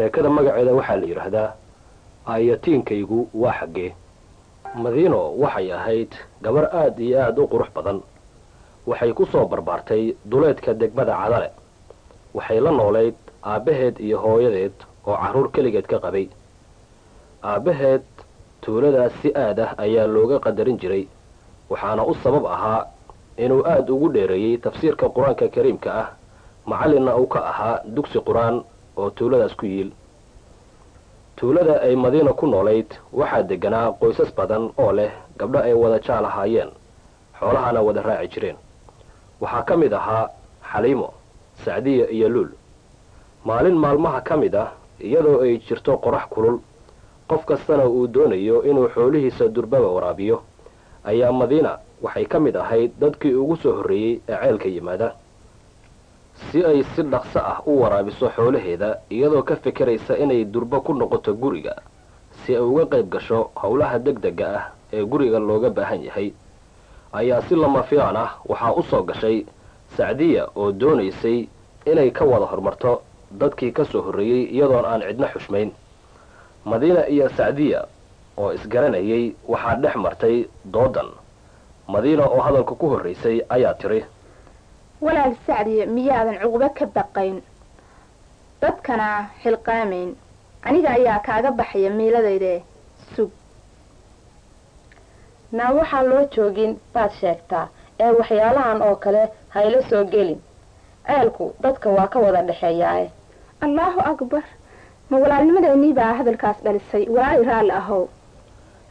sheekada magaceeda waxaa la yidhaahdaa aayatiinkaygu waa xaggee. madiino waxay ahayd gabar aad iyo aad u qurux badan. waxay ku soo barbaartay duleedka degmada Cadale. waxay la noolayd aabbaheed iyo hooyadeed oo carruur keligeed ka qabay. aabbaheed tuuladaas si aad ah ayaa looga qadarin jiray, waxaana u sabab ahaa inuu aad ugu dheereeyey tafsiirka qur-aanka kariimka ah, macallinna uu ka ahaa dugsi qur-aan oo tuuladaas ku yiil. tuulada ay madiina ku noolayd waxaa degganaa qoysas badan oo leh gabdho ay wada jaal ahaayeen, xoolahana wada raaci jireen. waxaa ka mid ahaa Xaliimo, Sacdiya iyo Luul. maalin maalmaha ka mid ah, iyadoo ay jirto qorax kulul, qof kastana uu doonayo inuu xoolihiisa durbaba waraabiyo, ayaa madiina waxay ka mid ahayd dadkii ugu soo horreeyey ee ceelka yimaada. si ay si dhaqso ah u waraabiso xoolaheeda, iyadoo ka fikiraysa inay durba ku noqoto guriga si ay uga qayb gasho howlaha degdega ah ee guriga looga baahan yahay, ayaa si lama filaan ah waxaa u soo gashay Sacdiya oo doonaysay inay ka wada hormarto dadkii ka soo horreeyey iyadoon aan cidna xushmayn. madiina iyo Sacdiya oo isgaranayay waxaa dhex martay doodan. madiina oo hadalka ku horraysay ayaa tiri, walaal Sacdiya, miyaadan cuquba ka baqayn dadkana xilqaamayn? aniga ayaa kaaga baxaya miiladayda. sug naa waxaan loo joogin baad sheegtaa, ee waxyaalahan oo kale hayla soo gelin. ceelku dadka waa ka wada dhexeeyaaye. allaahu akbar, ma walaalnimadeennii baa hadalkaas dhalisay? walaal raalli ahow.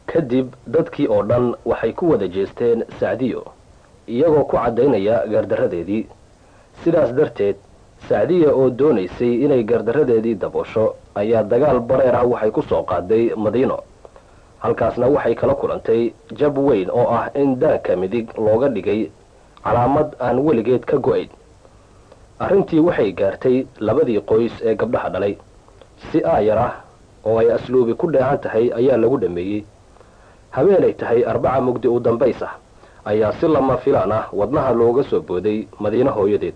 kadib dadkii oo dhan waxay ku wada jeesteen Sacdiyo, iyagoo ku caddaynaya gaardaradeedii. sidaas darteed Sacdiya oo doonaysay inay gaardaradeedii daboosho ayaa dagaal bareer ah waxay ku soo qaaday Madiino. halkaasna waxay kala kulantay jab weyn oo ah in daanka midig looga dhigay calaamad aan weligeed ka go'ayn. arrintii waxay gaartay labadii qoys ee gabdhaha dhalay. si aayar ah oo ay asluubi ku dheehan tahay ayaa lagu dhameeyey. habeenay tahay Arbaca mugdi u dambays ah ayaa si lama filaan ah wadnaha looga soo booday Madiina hooyadeed,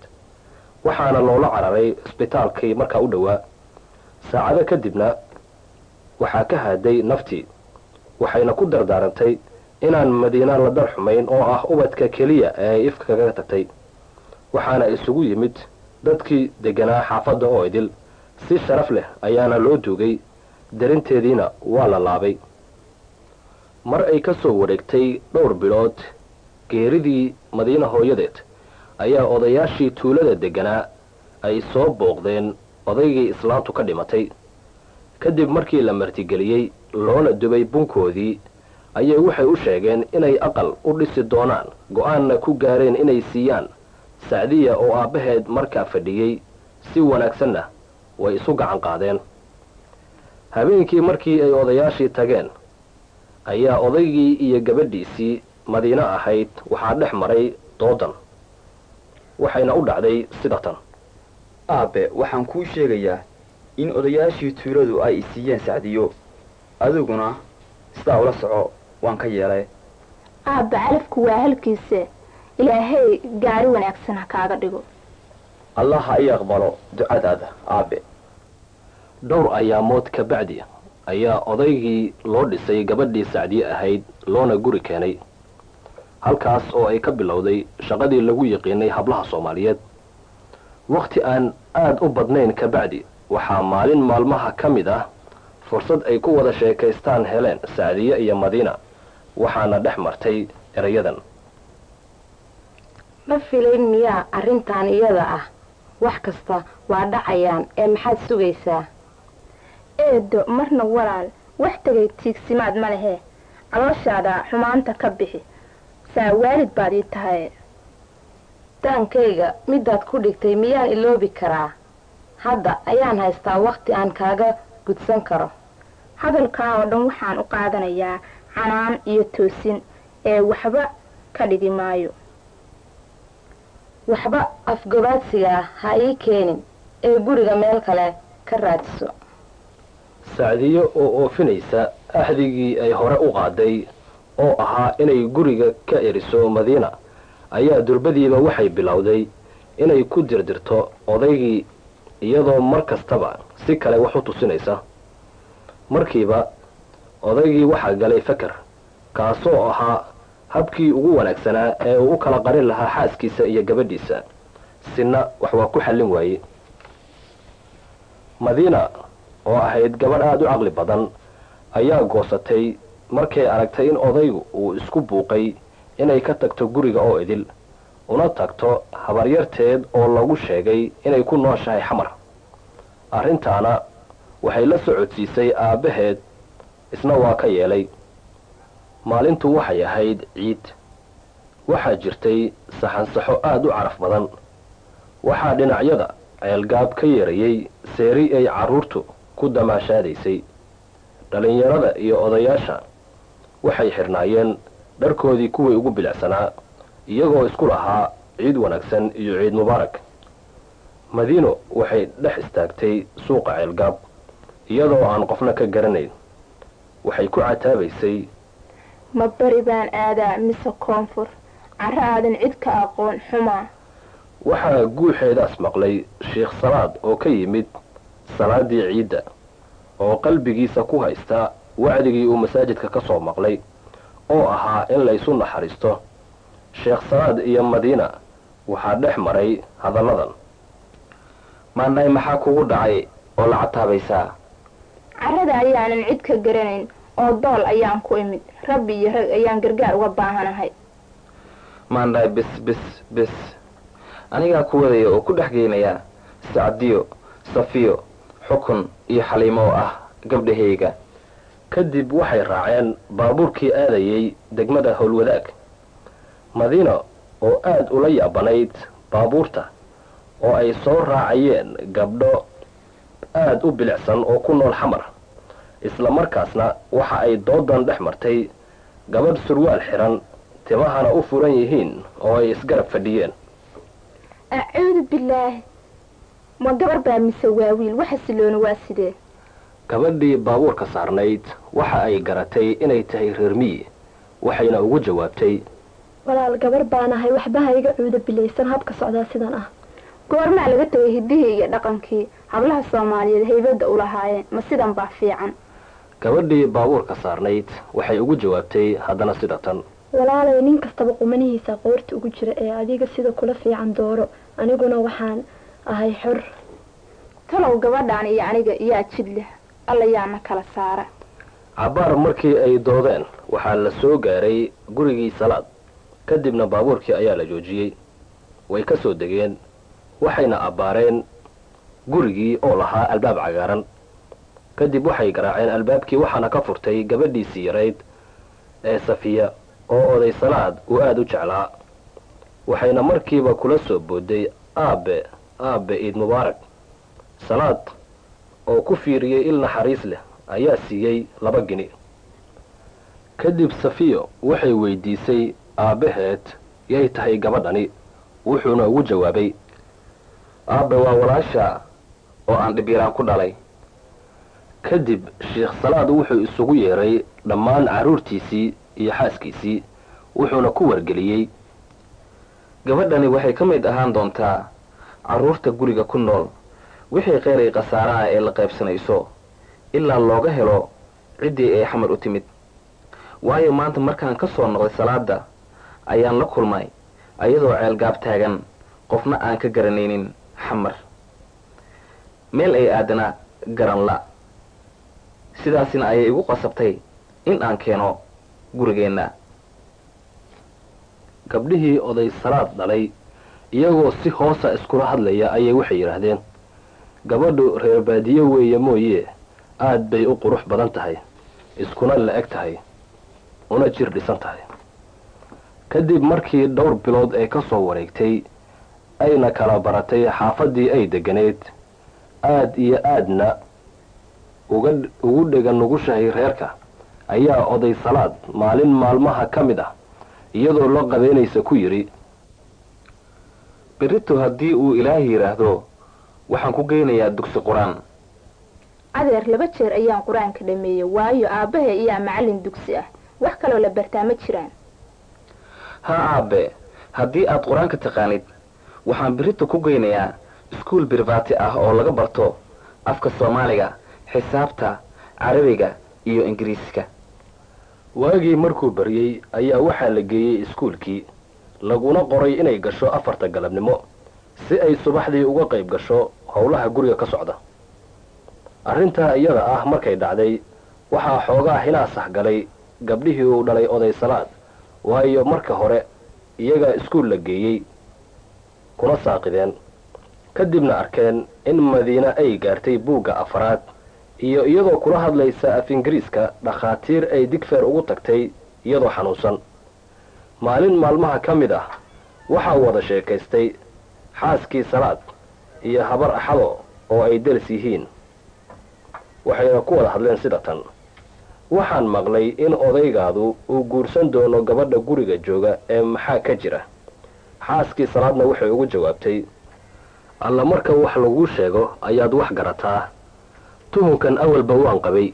waxaana loola cararay isbitaalkii markaa u dhowaa. saacado kadibna waxaa ka haaday naftii, waxayna ku dardaarantay inaan Madiina la dar xumayn oo ah ubadka keliya ee ifka kaga tagtay. waxaana isugu yimid dadkii degganaa xaafadda oo idil. si sharaf leh ayaana loo duugay, darinteediina waa la laabay. mar ay ka soo wareegtay dhowr bilood geeridii Madiina hooyadeed ayaa odayaashii tuulada degganaa ay soo booqdeen odaygii islaantu ka dhimatay. kadib markii la martigeliyey loona dubay bunkoodii, ayay waxay u sheegeen inay aqal u dhisi doonaan, go'aanna ku gaareen inay siiyaan Sacdiya oo aabbaheed markaa fadhiyey. si wanaagsanna way isu gacan qaadeen. habeenkii markii ay odayaashii tageen ayaa odaygii iyo gabadhiisii Madiina ahayd waxaa dhex maray doodan. waxayna u dhacday sidatan. aabe, waxaan kuu sheegayaa in odayaashii tuuladu ay isiiyeen Sacdiyo, adiguna sidaa ula soco, waan ka yeelay. aabba, calafku waa halkiisa. ilaahay gaari wanaagsan ha kaaga dhigo. allah ha ii aqbalo ducadaada aabe. dhowr ayaamood ka bacdi ayaa odaygii loo dhisay gabadhii Sacdiye ahayd loona guri keenay. halkaas oo ay ka bilowday shaqadii lagu yiqiinay hablaha Soomaaliyeed. waqti aan aad u badnayn ka bacdi waxaa maalin maalmaha ka mid ah fursad ay ku wada sheekaystaan heleen Sacdiye iyo Madiina, waxaana dhex martay erayadan. ma filayn miyaa arrintan iyada ah? wax kasta waa dhacayaan, ee maxaad sugaysaa? eedo, marna walaal, wax tegay tiigsimaad ma lehe. calooshaada xumaanta ka bixi. saa waalid baad ii tahay. daankayga midaad ku dhigtay miyaan iloobi karaa? hadda ayaan haystaa waqti aan kaaga gudsan karo. hadalkaa oo dhan waxaan u qaadanayaa canaan iyo toosin, ee waxba ka dhigi maayo. waxba afgobaadsigaa ha ii keenin, ee guriga meel kale ka raadso. Sacdiyo oo oofinaysa ahdigii ay hore u qaaday oo ahaa inay guriga ka eriso Madiina, ayaa durbadiiba waxay bilowday inay ku dirdirto odaygii iyadoo mar kastaba si kale wax u tusinaysa. markiiba odaygii waxaa galay fakar kaasoo ahaa habkii ugu wanaagsanaa ee uu u kala qarin lahaa xaaskiisa iyo gabadhiisa, sina wax waa ku xallin waaye. madiina oo ahayd gabadh aada u caqli badan ayaa goosatay markay aragtay in odaygu uu isku buuqay inay ka tagto guriga oo idil una tagto habaryarteed oo lagu sheegay inay ku nooshahay xamar. arrintaana waxay la socodsiisay aabbaheed, isna waa ka yeelay. maalintu waxay ahayd ciid. waxaa jirtay saxansaxo aada u caraf badan. waxaa dhinacyada ceelgaab ka yeerayay seeri ay carruurtu ku damaashaadaysay. dhallinyarada iyo odayaasha waxay xidhnaayeen dharkoodii kuwii ugu bilicsanaa, iyagoo isku lahaa ciid wanaagsan iyo ciid mubaarak. madiino waxay dhex istaagtay suuqa ceelgaab iyadoo aan qofna ka garanayn. waxay ku cataabaysay, ma bari baan aadaa mise koonfur, carro aadan cid ka aqoon xumaa. waxaa guuxeedaas maqlay sheekh salaad oo ka yimid salaadii ciidda, oo qalbigiisa ku haysta wacdigii uu masaajidka ka soo maqlay oo ahaa in laysu naxariisto. sheekh salaad iyo madiina waxaa dhex maray hadalladan. maanay maxaa kugu dhacay oo la cataabaysaa? carrada ayaanan cid ka garanayn oo dool ayaan ku imid, rabbi iyo rag ayaan gargaar uga baahanahay. maandhaay bis anigaa ku wadaya oo ku dhex geynaya sacdiyo, safiyo, xukun iyo xaliimo oo ah gabdhahayga. kadib waxay raaceen baabuurkii aadayay degmada howlwadaag. madiina oo aad ula yaabanayd baabuurta oo ay soo raacayeen gabdho aad u bilicsan oo ku nool xamar, isla markaasna waxa ay doodan dhex martay gabadh surwaal xiran, timahana u furan yihiin oo ay isgarab fadhiyeen. acuudu bilaahi, ma gabar baa mise waa wiil? waxa siloona waa sidee? gabadhii baabuurka saarnayd waxa ay garatay inay tahay reer miyi, waxayna ugu jawaabtay, walaal gabar baanahay, waxba ha iga cuudo bilaysan, habka socdaa sidan ah. goormaa laga tagay hiddihii iyo dhaqankii hablaha soomaaliyeed haybadda u lahaayeen? ma sidan baa fiican? gabadhii baabuurka saarnayd waxay ugu jawaabtay haddana sida tan, walaalay nin kastaba qumanihiisa qoorta ugu jira ee adiga sida kula fiican dooro, aniguna waxaan ahay xor. talow gabadhaan iyo aniga yaa jid leh, alla yaana kala saara. cabbaar markii ay doodeen waxaa la soo gaaray gurigii salaad. kadibna baabuurkii ayaa la joojiyey. way ka soo degeen, waxayna abbaareen gurigii oo lahaa albaab cagaaran. kadib waxay garaaceen albaabkii, waxaana ka furtay gabadhiisii yarayd ee safiya oo oday salaad uu aada u jeclaa. waxayna markiiba kula soo booday, aabe ciid mubaarak. salaad oo ku fiiriyey il naxariis leh ayaa siiyey 2 gini. kadib safiyo waxay weydiisay aabbaheed yay tahay gabadhani, wuxuuna ugu jawaabay, aabbe waa walaasha oo aan dhibyaraan ku dhalay. kadib sheekh salaad wuxuu isugu yeeray dhammaan carruurtiisii iyo xaaskiisii, wuxuuna ku wargeliyey, gabadhani waxay ka mid ahaan doontaa carruurta guriga ku nool. wixii kheyray khasaaraha ee la qaybsanayso ilaa looga helo ciddii ay xamar u timid. waayo maanta markaan ka soo noqday salaada ayaan la kulmay ayadoo ceelgaab taagan, qofna aan ka garanaynin xamar, meel ay aadana garan la. sidaasina ayay igu qasabtay in aan keeno gurigeenna. gabdhihii oday salaad dhalay iyagoo si hoosa iskula hadlaya ayay waxay yidhaahdeen, gabadhu reer baadiye weeye mooye aad bay u qurux badan tahay, iskuna la-eg tahay, una jir dhisan tahay. kadib markii dhowr bilood ay ka soo wareegtay ayna kala baratay xaafaddii ay deganeed, aad iyo aadna ugu dhegan nugushahay reerka, ayaa oday salaad maalin maalmaha ka mid ah iyadoo la qabeynaysa ku yidhi, berrito haddii uu ilaahay yidhaahdo waxaan ku geynayaa dugsi qur-aan. adeer 2 jeer ayaan qur-aanka dhameeyey, waayo aabbahe iyaa macallin dugsi ah, wax kaloo la bartaa ma jiraan. ha aabe, haddii aad qur-aanka taqaanid waxaan berrito ku geynayaa iskuul birbaati ah oo laga barto afka soomaaliga, xisaabta, carabiga iyo ingiriiska. waagii markuu baryey ayaa waxaa la geeyey iskuulkii laguna qoray inay gasho 4 galabnimo si ay subaxdii uga qayb gasho howlaha guriga ka socda. arrintaa iyada ah markay dhacday waxaa xoogaa hinaasax galay gabdhihii uu dhalay oday Salaad, waayo marka hore iyaga iskuul la geeyey kuna saaqideen, kadibna arkeen in Madiina ay gaartay buugga 4 iyo iyadoo kula hadlaysa af Ingiriiska dhakhaatiir ay Digfeer ugu tagtay iyadoo xanuunsan. maalin maalmaha ka mid ah waxaa wada sheekaystay xaaskii Salaad iyo habar Axado oo ay deris yihiin. waxayna ku wada hadleen sida tan: waxaan maqlay in odaygaadu uu guursan doono gabadha guriga jooga ee maxaa ka jira. xaaskii Salaadna waxay ugu jawaabtay: alla marka wax lagu sheego ayaad wax garataa. tuhunkan awalba waan qabay,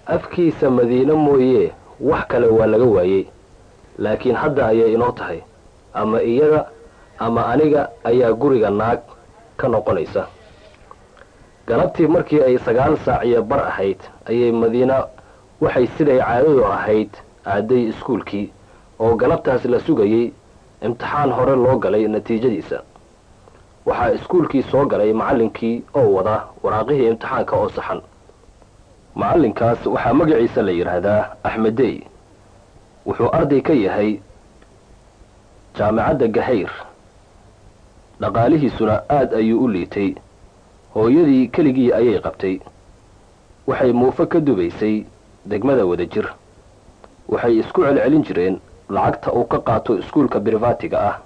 afkiisa Madiina mooyee wax kale waa laga waayey, laakiin hadda ayay inoo tahay, ama iyada ama aniga ayaa guriga naag ka noqonaysa. galabtii markii ay 9 saac iyo bar ahayd ayay Madiina waxay siday caadadu ahayd aaday iskuulkii oo galabtaas la sugayay imtixaan hore loo galay natiijadiisa. waxaa iskuulkii soo galay macallinkii oo wada waraaqihii imtixaanka oo saxan. macallinkaas waxaa magaciisa la yidhaahdaa Axmedey. wuxuu arday ka yahay jaamacadda Gahayr. dhaqaalihiisuna aad ayuu u liitay. hooyadii keligii ayay qabtay. waxay muufo ka dubaysay degmada Wadajir. waxay isku celcelin jireen lacagta uu ka qaato iskuulka birvaatiga ah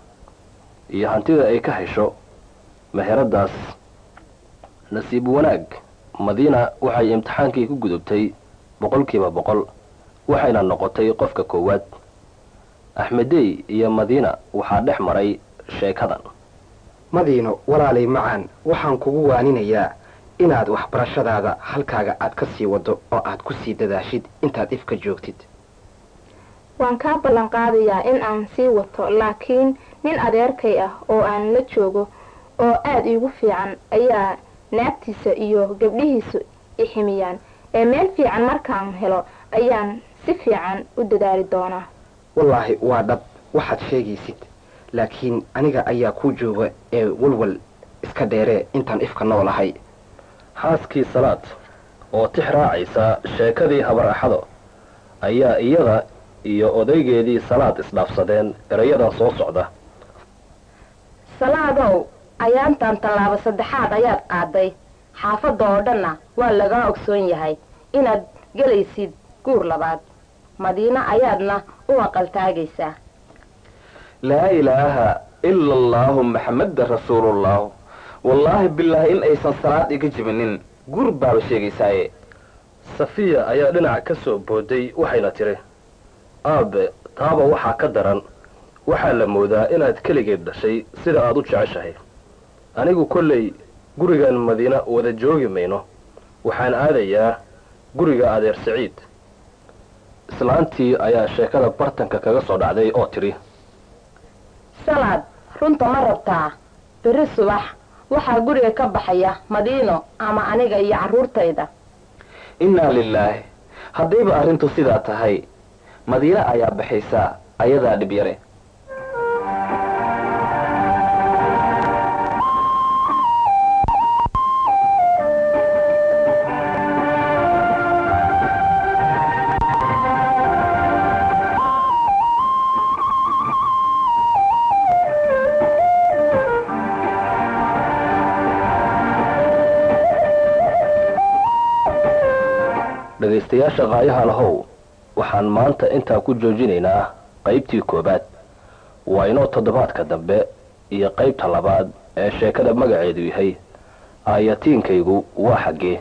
iyo hantida ay ka hesho meheradaas. nasiib wanaag, Madiina waxay imtixaankii ku gudubtay 100% waxayna noqotay qofka koowaad. Axmedey iyo Madiina waxaa dhex maray sheekadan. Madiino, walaalay macaan, waxaan kugu waaninayaa inaad waxbarashadaada halkaaga aad ka sii wado oo aad ku sii dadaashid intaad ifka joogtid. waan kaa ballan qaadayaa in aan sii wato, laakiin nin adeerkay ah oo aan la joogo oo aad iigu fiican ayaa naagtiisa iyo gabdhihiisu iximiyaan. ee meel fiican markaan helo ayaan si fiican u dadaali doonaa. wallaahi waa dhab waxaad sheegaysid, laakiin aniga ayaa ku jooga ee walwal iska dheeree intaan ifka noolahay. xaaskii Salaad oo tix raacaysa sheekadii habar Axado ayaa iyada iyo odaygeedii Salaad isdhaafsadeen erayadan soo socda: Salaadow, ayaantan tallaabo 3 ayaad qaaday. xaafadda oo dhanna waa laga ogsoon yahay inaad gelaysid guur labaad. Madiina ayaadna u aqal taagaysaa. laa ilaaha ila allahu maxameda rasuulullah. wallaahi bilaahi in aysan salaad iga jibinin guur baaba sheegaysaaye. Safiya ayaa dhinac ka soo booday waxayna tiri: aabe, taaba waxaa ka daran. waxaa la moodaa inaad keligeed dhashay sida aad u jeceshahay. anigu kolley gurigan Madiina wada joogi mayno. waxaan aadayaa guriga adeer Saciid. islaantii ayaa sheekada bartanka kaga soo dhacday oo tiri: Salaad, runta ma rabtaa? beri subax waxaa guriga ka baxaya Madiino ama aniga iyo carruurtayda. innaa lilaahi, haddayba arrintu sidaa tahay, Madiina ayaa baxaysa ayadaa dhib yare. dhegaystayaasha qaayaha lahow, waxaan maanta intaa ku joojinaynaa qaybtii 1. waa inoo toddobaadka dambe iyo qaybta 2 ee sheekada magaceedu yahay aayatiinkaygu waa xaggee.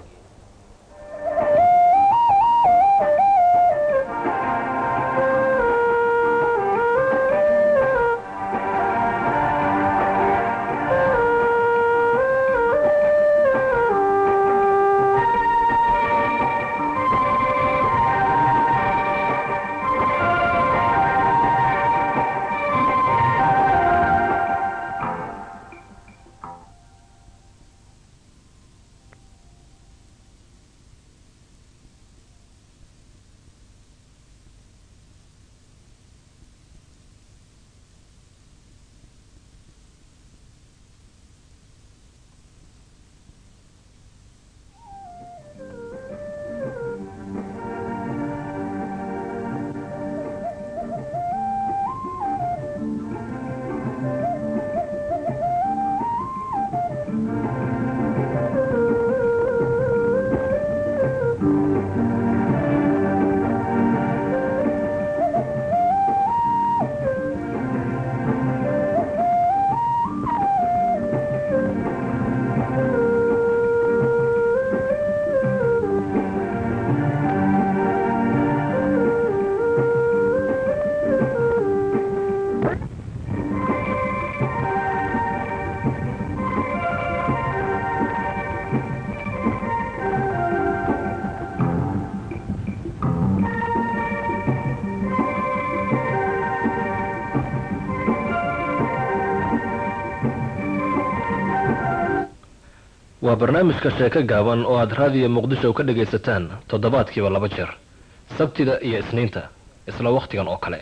waa barnaamijka sheeko gaaban oo aad raadiyo muqdisho ka dhagaysataan toddobaadkiiba 2 jeer sabtida iyo isniinta isla wakhtigan oo kale.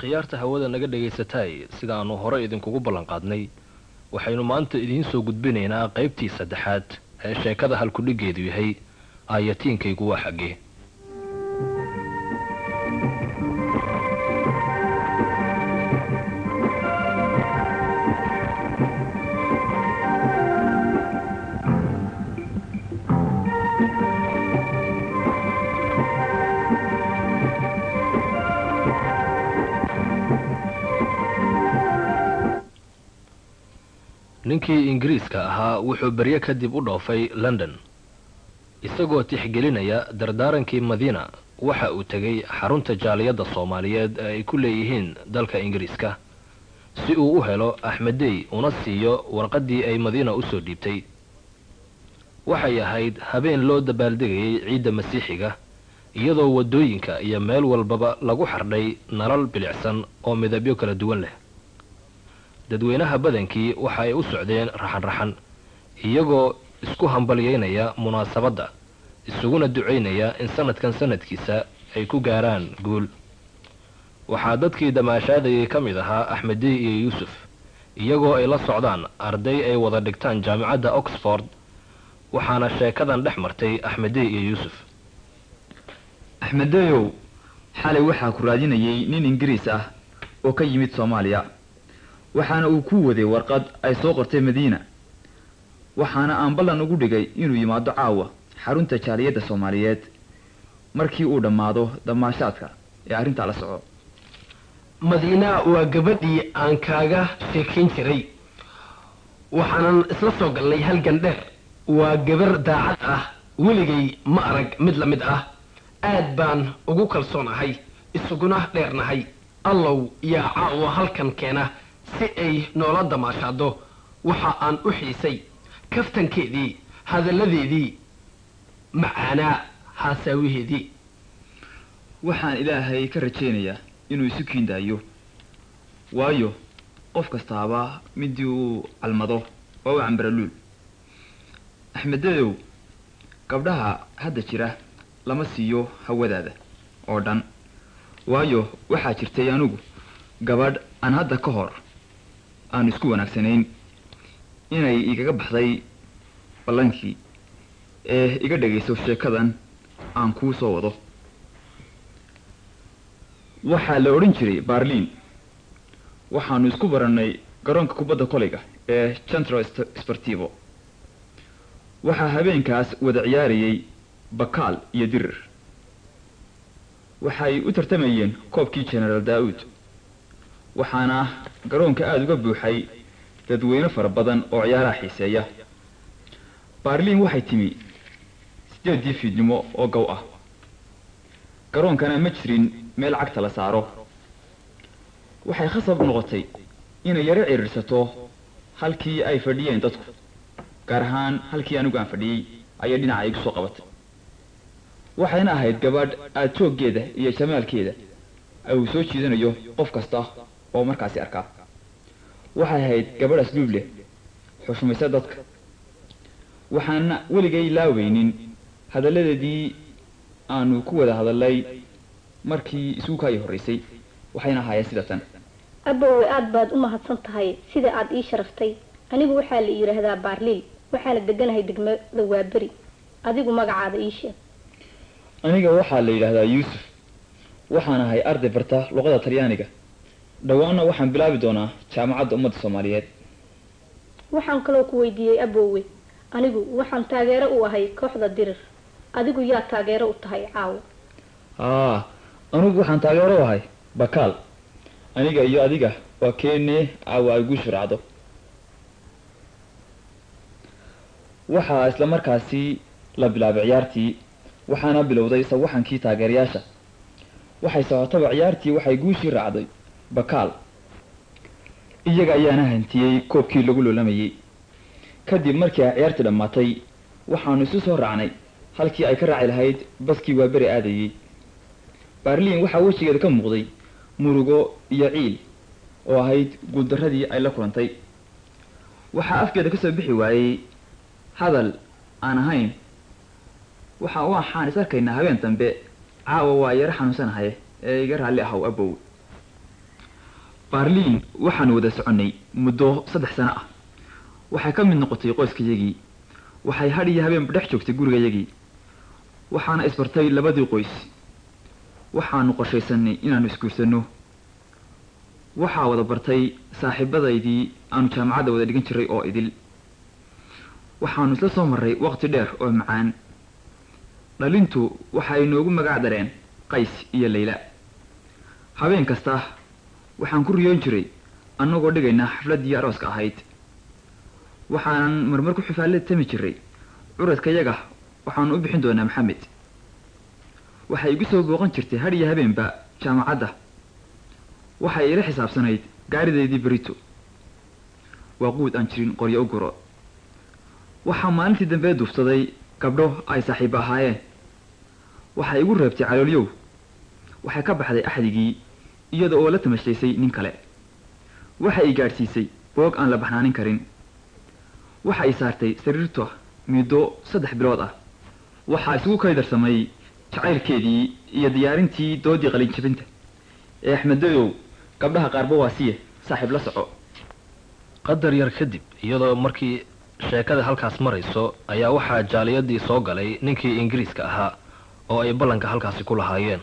khiyaarta hawada naga dhagaysatay sida aanu hore idinkugu ballan qaadnay waxaynu maanta idiin soo gudbinaynaa qaybtii 3aad ee sheekada halkudhigeedu yahay aayatiinkaygu waa xaggee. ninkii ingiriiska ahaa wuxuu barye kadib u dhoofay London isagoo tixgelinaya dardaarankii Madiina. waxa uu tegay xarunta jaaliyadda Soomaaliyeed ee ay ku leeyihiin dalka Ingiriiska si uu u helo Axmedey una siiyo warqadii ay Madiina u soo dhiibtay. waxay ahayd habeen loo dabaaldegayay ciidda Masiixiga iyadoo wadooyinka iyo meel walbaba lagu xardhay nalal bilicsan oo midabyo kala duwan leh. dadweynaha badankii waxa ay u socdeen raxan iyagoo isku hambalyeynaya munaasabadda isuguna duceynaya in sanadkan sanadkiisa ay ku gaaraan guul. waxaa dadkii damaashaadayay ka mid ahaa Axmedey iyo Yuusuf iyagoo ay la socdaan arday ay wada dhigtaan jaamacadda Oxford. waxaana sheekadan dhex martay Axmedey iyo Yuusuf. Axmedeyow, xalay waxaa ku raadinayay nin Ingiriis ah oo ka yimid Soomaaliya, waxaana uu ku waday warqad ay soo qortay Madiina. waxaana aan ballan ugu dhigay inuu yimaado caawa xarunta jaaliyadda Soomaaliyeed markii uu dhammaado damaashaadka ee arrinta la soco. Madiina waa gabadhii aan kaaga sheekayn jiray, waxaanan isla soo galnay halgan dheer. waa gabar daacad ah, weligay ma arag mid la mid ah. aad baan ugu kalsoonahay, isuguna dheernahay. allow yaa caawa halkan keena si ay noola damaashaado. waxa aan u xiisay kaftankeedii, hadalladeedii macaanaa, haasaawiheedii. waxaan ilaahay ka rajaynayaa inuu isu kiindaayo, waayo qof kastaaba midii uu calmado waa u cambaraluul. Axmedeyow, gabdhaha hadda jira lama siiyo hawadaada oo dhan, waayo waxaa jirtay anigu gabadh aan hadda ka hor aan isku wanaagsanayn inay igaga baxday ballankii ee iga dhagayso sheekadan aan kuu soo wado. waxaa la odhan jiray Barlin. waxaanu isku barannay garoonka kubadda kolayga ee Centro Sportivo. waxaa habeenkaas wada ciyaarayay Bakaal iyo Dirir. waxay u tartamayeen koobkii General Daud. waxaana garoonka aad uga buuxay dadweyne fara badan oo ciyaaraha xiiseeya. Barlin waxay timi 8 fiidnimo oo gow ah. garoonkana ma jirin meel cagta la saaro. waxay khasab noqotay inay yara cirirsato halkii ay fadhiyeen dadku, gaar ahaan halkii anigu aan fadhiyey ayay dhinaca igu soo qabatay. waxayna ahayd gabadh aad jooggeeda iyo jamaalkeeda uu soo jiidanayo qof kasta oo markaasi arkaa. waxay ahayd gabadh asluub leh, xushmaysa dadka. waxaana weligay laaweynin hadalladeedii aanu ku wada hadalay markii isugu horreysay. waxayna ahaayeen sida tan. abowe aad baad u mahadsan tahay sida aad ii sharaftay. anigu waxaa la yiraahdaa Barlin, waxaana deganahay degmada Waaberi. adigu magacaada ii sheeg. aniga waxaa la yiraahdaa Yuusuf. waxaan ahay arday barta luqadda Talyaaniga. dhawaana waxaan bilaabi doonaa jaamacadda ummadda Soomaaliyeed. waxaan kaloo ku weydiiyay abowe, anigu waxaan taageero u ahay kooxda Dirir. adigu yaa taageero u tahay caawa? anigu waxaan taageero u ahay Bakaal. aniga iyo adiga waa keenee caawa ay guushu raacdo. waxaa isla markaasi la bilaabay ciyaartii, waxaana bilowday sawaxankii taageerayaasha. waxay socotaba ciyaartii waxay guushii raacday Bakaal. iyaga ayaana hantiyey koobkii lagu loolamayey kadib markii ay ciyaartii dhammaatay waxaanu isu soo raacnay halkii ay ka raaci lahayd baskii waa beri aadayey baarliin waxaa wejigeeda ka muuqday murugo iyo ciil oo ahayd guuldarradii ay la kulantay waxaa afkeeda ka soo bixi waayey hadal aan ahayn waxaan is arkaynaa habeen dambe caawa waa yaro xanuunsanahay ee iga raalli ahow abow baarliin waxaanu wada soconnay muddo 3 sano ah waxay ka mid noqotay qoyskayagii waxay hadh iyo habeenba dhex joogtay gurigayagii waxaana isbartay labadii qoys waxaanu qorshaysanay inaanu isguursanno waxaa wada bartay saaxiibadaydii aanu jaamacadda wada dhigan jiray oo idil waxaanu isla soo marray waqti dheer oo macaan dhalintu waxay noogu magac dareen qays iyo layla habeen kasta waxaan ku riyoon jiray annagoo dhigayna xafladdii arooska ahayd waxaanan marmar ku xifaalada tami jiray curadkayaga waxaanu u bixin doonaa maxamed waxay igu soo booqan jirtay hadh iyo habeenba jaamacadda waxay ila xisaabsanayd gaaridaydii berito waa quud aan jirin qoryo u guro waxaa maalintii dambe duufsaday gabdho ay saaxiibo ahaayeen waxay igu reebtay caloolyow waxay ka baxday axdigii iyada oo la tamashaysay nin kale waxa ay gaadhsiisay boog aan la baxnaanin karin waxa ay saartay sariirta muddo 3 bilood ah waxaa isugu kaydarsamay jacaylkeedii iyo diyaarintii doodii qalin jabinta ee axmedow gabdhaha qaarba waa siye saaxiib la soco qadar yar kadib iyadoo markii sheekada halkaas marayso ayaa waxaa jaaliyadii soo galay ninkii ingiriiska ahaa oo ay ballanka halkaasi ku lahaayeen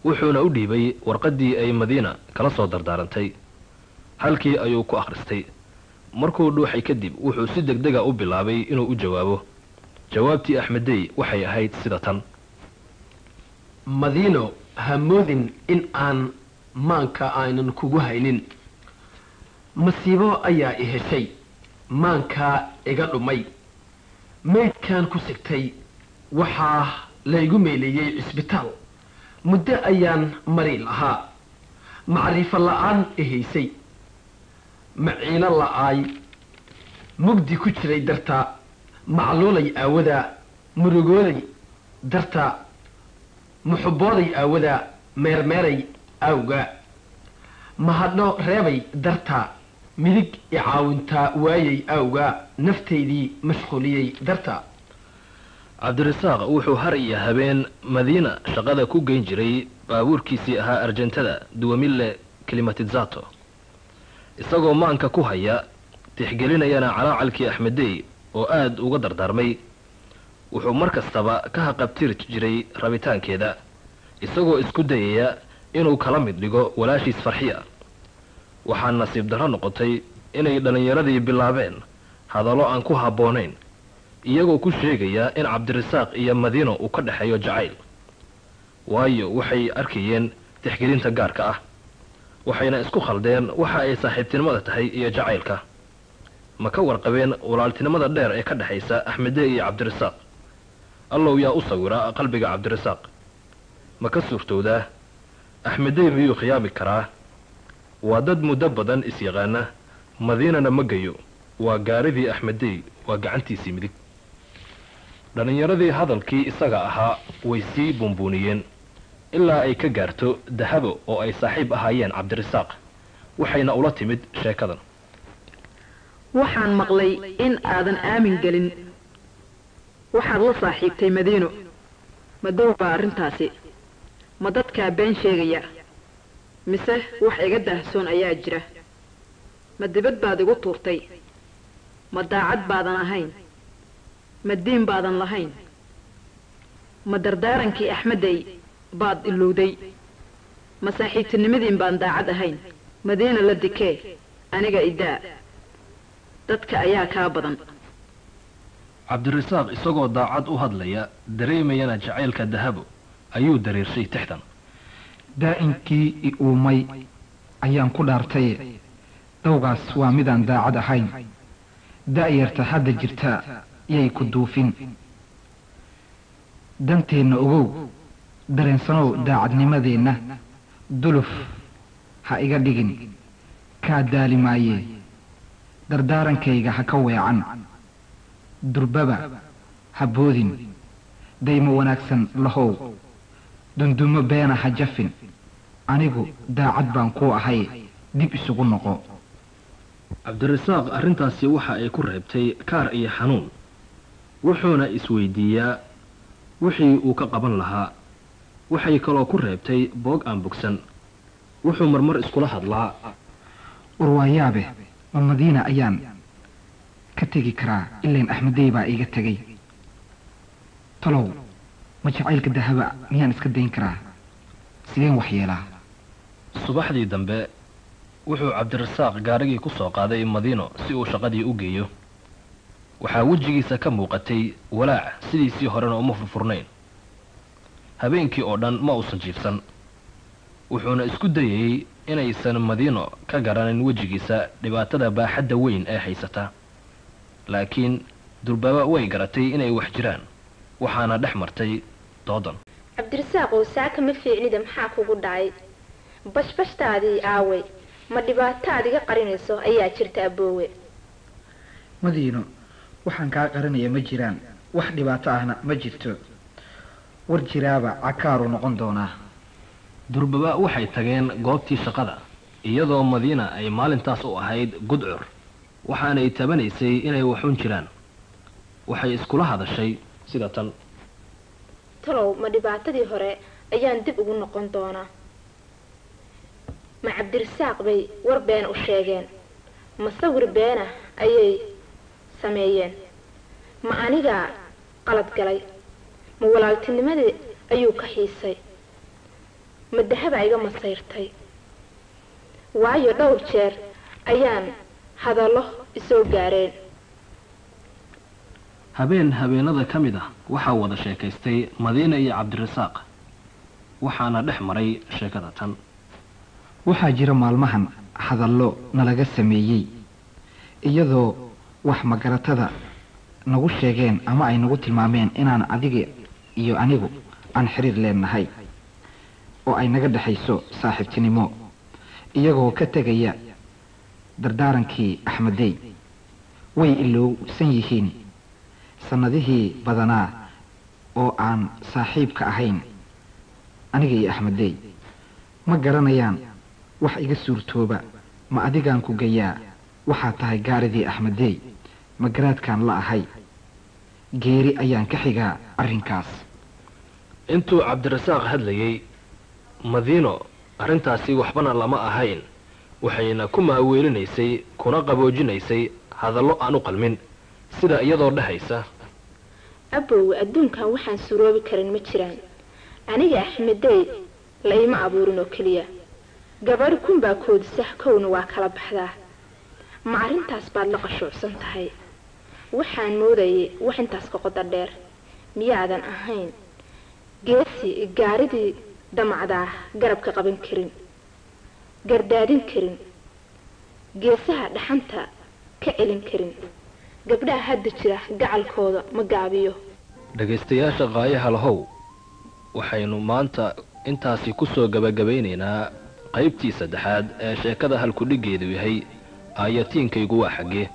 wuxuuna u dhiibay warqaddii ay madiina kala soo dardaarantay halkii ayuu ku akhristay markuu dhuuxay kadib wuxuu si degdega u bilaabay inuu u jawaabo jawaabtii axmedey waxay ahayd sida tan madiino ha moodin in aan maanka aynan kugu haynin masiibo ayaa i heshay maankaa iga dhumay maydkaan ku sigtay waxaa laygu meeleeyey cisbitaal muddo ayaan mari lahaa macrifo la'aan ihaysay maciino la'aay mugdi ku jiray dartaa macluulay aawadaa murugooday dartaa muxubbooday aawadaa meermeeray awgaa mahadho reebay dartaa midig i caawintaa waayay awgaa naftaydii mashquuliyey dartaa cabdirasaaq wuxuu har iyo habeen madiina shaqada ku geyn jiray baabuurkiisii ahaa arjentada duwamille kilimatizaato isagoo maanka ku haya tixgelinayana calaacalkii axmedey oo aad uga dardaarmay wuxuu mar kastaba ka haqabtiri jiray rabitaankeeda isagoo isku dayaya inuu kala mid dhigo walaashiis farxiya waxaa nasiib darro noqotay inay dhallinyaradii bilaabeen hadallo aan ku habboonayn iyagoo ku sheegaya in cabdirasaaq iyo madiino uu ka dhexeeyo jacayl waayo waxay arkayeen tixgelinta gaarka ah waxayna isku khaldeen waxa ay saaxiibtinimada tahay iyo jacaylka ma ka warqabeen walaaltinimada dheer ee ka dhexaysa axmedey iyo cabdirasaaq allow yaa u sawira qalbiga cabdirasaaq ma ka suurtowdaa axmedey miyuu khiyaami karaa waa dad muddo badan is-yaqaana madiinana ma gayo waa gaaridii axmedey waa gacantiisii midig dhallinyaradii hadalkii isaga ahaa way sii buunbuuniyeen ilaa ay ka gaarto dahabo oo ay saaxiib ahaayeen cabdirasaaq waxayna ula timid sheekadan waxaan maqlay in aadan aamin gelin waxaad la saaxiibtay madiino ma dow baa arrintaasi ma dadkaa been sheegaya mise wax iga daahsoon ayaa jira ma dibad baad igu tuurtay ma daacad baadan ahayn ma diin baadan lahayn ma dardaarankii axmedey baad ilowday ma saaxiibtinimadiin baan daacad ahayn madiina la dikee aniga idaa dadka ayaa kaa badan cabdirasaaq isagoo daacad u hadlaya dareemayana jacaylka dahabo ayuu dareershay tixdan daa'inkii i uumay ayaan ku dhaartaye dawgaas waa midaan daacad ahayn da'yarta hadda jirtaa yay ku duufin danteenna ogow dareensanow daacadnimadeenna duluf ha iga dhigin kaa daali maayee dardaarankayga ha ka weecan durbaba ha boodin daymo wanaagsan lahow dundumo beena ha jafin anigu daacad baan kuu ahay dib isugu noqo. cabdirasaaq arrintaasi waxa ay ku reebtay kaar iyo xanuun, wuxuuna isweydiiyaa wixii uu ka qaban lahaa. waxay kaloo ku reebtay boog aan bogsan, wuxuu marmar iskula hadlaa warwaayaabe ma madiina ayaan ka tegi karaa ilayn axmedey baa iiga tegay. talow ma jacaylka dahaba miyaan iska dayn karaa? sideen wax yeelaa? subaxdii dambe wuxuu cabdirasaaq gaarigii ku soo qaaday madiino si uu shaqadii u geeyo. waxaa wejigiisa ka muuqatay walaac sidiisii horena uma furfurnayn. habeenkii oo dhan ma uusan jiifsan, wuxuuna isku dayayey inaysan madiino ka garanin wejigiisa dhibaatada baaxadda weyn ee haysata. laakiin durbaba way garatay inay wax jiraan, waxaana dhex martay doodan. cabdirasaaqow saaka ma fiicnida maxaa kugu dhacay? bashbashtaadii aaway, ma dhibaato aad iga qarinayso ayaa jirta aboowe? madiino waxaan kaa qarinaya ma jiraan, wax dhibaato ahna ma jirto. war jiraaba cakaaru noqon doonaa. durbaba waxay tageen goobtii shaqada iyadoo madiina ay maalintaas u ahayd gudcur, waxaanay tabanaysay inay waxun jiraan. waxay iskula hadashay sida tan: talow ma dhibaatadii hore ayaan dib ugu noqon doonaa? ma cabdirasaaq bay war been u sheegeen? ma sawir beena ayay sameeyeen? ma anigaa qalad galay? ma walaaltinimadii ayuu ka xiisay? ma dahaba iga masayrtay? waayo dhowr jeer ayaan hadallo isoo gaareen. habeen habeenada ka mid ah waxaa wada sheekaystay madiina iyo cabdirasaaq, waxaana dhex maray sheekada tan: waxaa jira maalmahan hadallo nalaga sameeyey iyadoo wax magaratada nagu sheegeen ama ay nagu tilmaameen inaan adiga iyo anigu aan xiriir leenahay oo ay naga dhexayso saaxiibtinimo, iyagoo ka tegaya dardaarankii axmedey. way ilowsan yihiin sannadihii badanaa oo aan saaxiibka ahayn aniga iyo axmedey. ma garanayaan wax iga suurtooba. ma adigaan ku gayaa waxaa tahay gaaridii axmedey, ma garaadkaan la ahay. geeri ayaan ka xigaa arrinkaas. intuu cabdirasaaq hadlayay, madiino arrintaasi waxbana lama ahayn, waxayna ku maaweelinaysay kuna qaboojinaysay hadallo aan u qalmin, sida iyadoo dhahaysa: aboowe adduunkan waxaan suroobi karin ma jiraan. aniga axmedey la ima abuurin oo keliya. gabadhi kunbaa koodisa kowna waa kala baxdaa. ma arrintaas baad la qashuucsan tahay? waxaan moodayay wax intaas ka qoda dheer. miyaadan ahayn geesi gaaridii damacdaa garabka qaban karin, gardaadin karin, geesaha dhaxanta ka celin karin? gabdhaha hadda jira gacalkooda ma gaabiyo. dhegaystayaasha qaayaha lahow, waxaynu maanta intaasi ku soo gabagabaynaynaa qaybtii saddexaad ee sheekada halkudhiggeedu yahay aayatiinkaygu waa xaggee.